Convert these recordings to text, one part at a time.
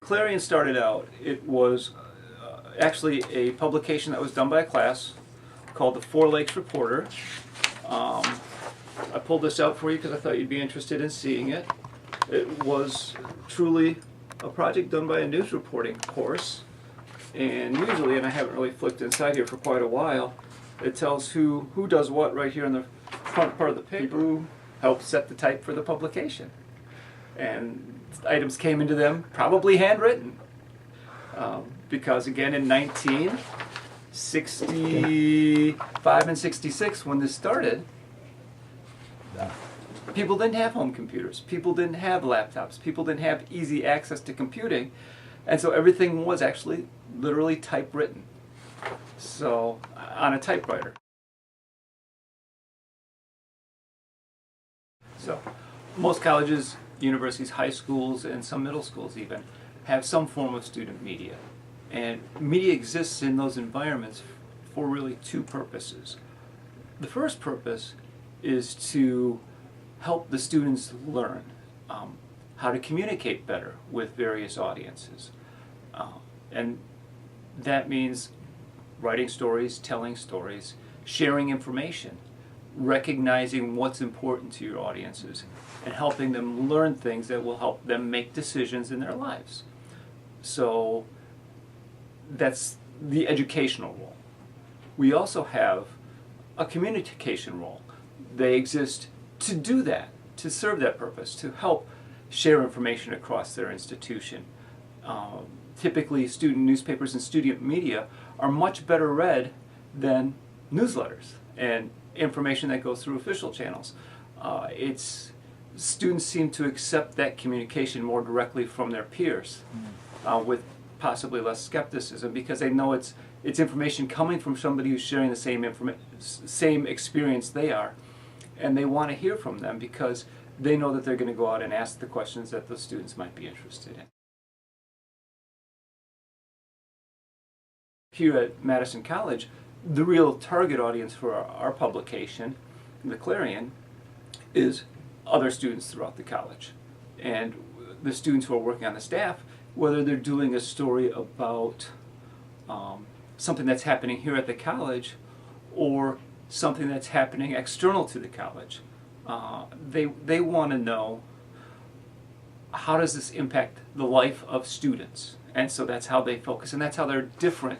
Clarion started out, it was actually a publication that was done by a class called the Four Lakes Reporter. I pulled this out for you because I thought you'd be interested in seeing it. It was truly a project done by a news reporting course, and usually, and I haven't really flicked inside here for quite a while, it tells who does what right here on the front part of the paper, who helped set the type for the publication. And items came into them probably handwritten, because again in 1965 and 66 when this started, people didn't have home computers, people didn't have laptops, people didn't have easy access to computing, and so everything was actually literally typewritten, so on a typewriter. So most colleges, universities, high schools, and some middle schools even have some form of student media. And media exists in those environments for really two purposes. The first purpose is to help the students learn how to communicate better with various audiences. And that means writing stories, telling stories, sharing information, recognizing what's important to your audiences, and helping them learn things that will help them make decisions in their lives. So that's the educational role. We also have a communication role. They exist to do that, to serve that purpose, to help share information across their institution. Typically, student newspapers and student media are much better read than newsletters and information that goes through official channels. Students seem to accept that communication more directly from their peers, with possibly less skepticism, because they know it's information coming from somebody who's sharing the same experience they are, and they want to hear from them because they know that they're going to go out and ask the questions that the students might be interested in. Here at Madison College, the real target audience for our publication, the Clarion, is other students throughout the college. And the students who are working on the staff, whether they're doing a story about something that's happening here at the college or something that's happening external to the college, they want to know, how does this impact the life of students? And so that's how they focus, and that's how they're different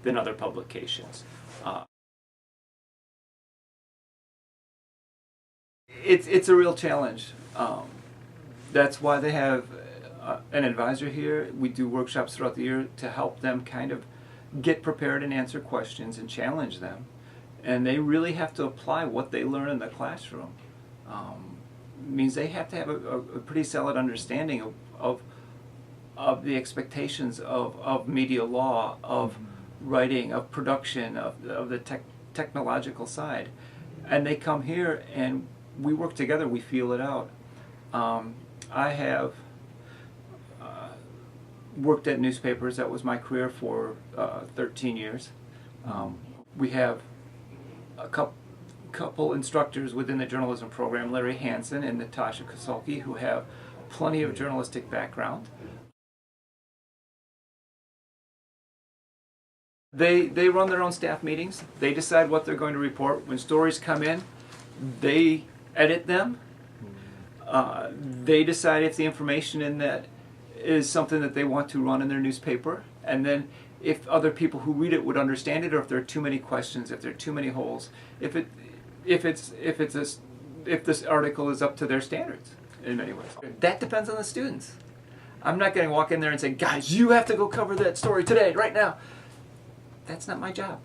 than other publications. It's a real challenge. That's why they have an advisor here. We do workshops throughout the year to help them kind of get prepared and answer questions and challenge them. And they really have to apply what they learn in the classroom. Means they have to have a pretty solid understanding of the expectations of media law, of writing, of production, of the technological side. And they come here and we work together, we feel it out. I have worked at newspapers. That was my career for 13 years. We have a couple instructors within the journalism program, Larry Hansen and Natasha Kosulki, who have plenty of journalistic background. They run their own staff meetings. They decide what they're going to report. When stories come in, they edit them. They decide if the information in that is something that they want to run in their newspaper, and then if other people who read it would understand it, or if there are too many questions, if there are too many holes, if this article is up to their standards in many ways. That depends on the students. I'm not going to walk in there and say, guys, you have to go cover that story today, right now. That's not my job.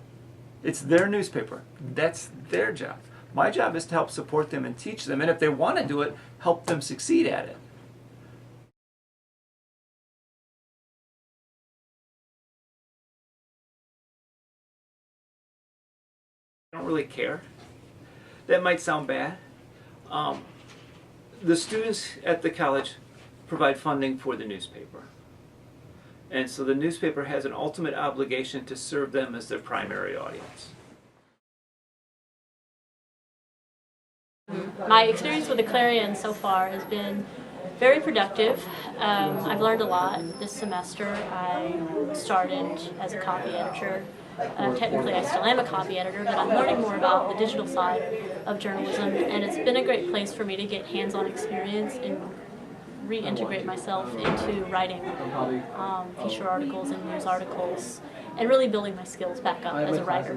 It's their newspaper. That's their job. My job is to help support them and teach them, and if they want to do it, help them succeed at it. I don't really care. That might sound bad. The students at the college provide funding for the newspaper. And so the newspaper has an ultimate obligation to serve them as their primary audience. My experience with the Clarion so far has been very productive. I've learned a lot this semester. I started as a copy editor. Technically, I still am a copy editor, but I'm learning more about the digital side of journalism, and it's been a great place for me to get hands-on experience and reintegrate myself into writing feature articles and news articles, and really building my skills back up as a writer.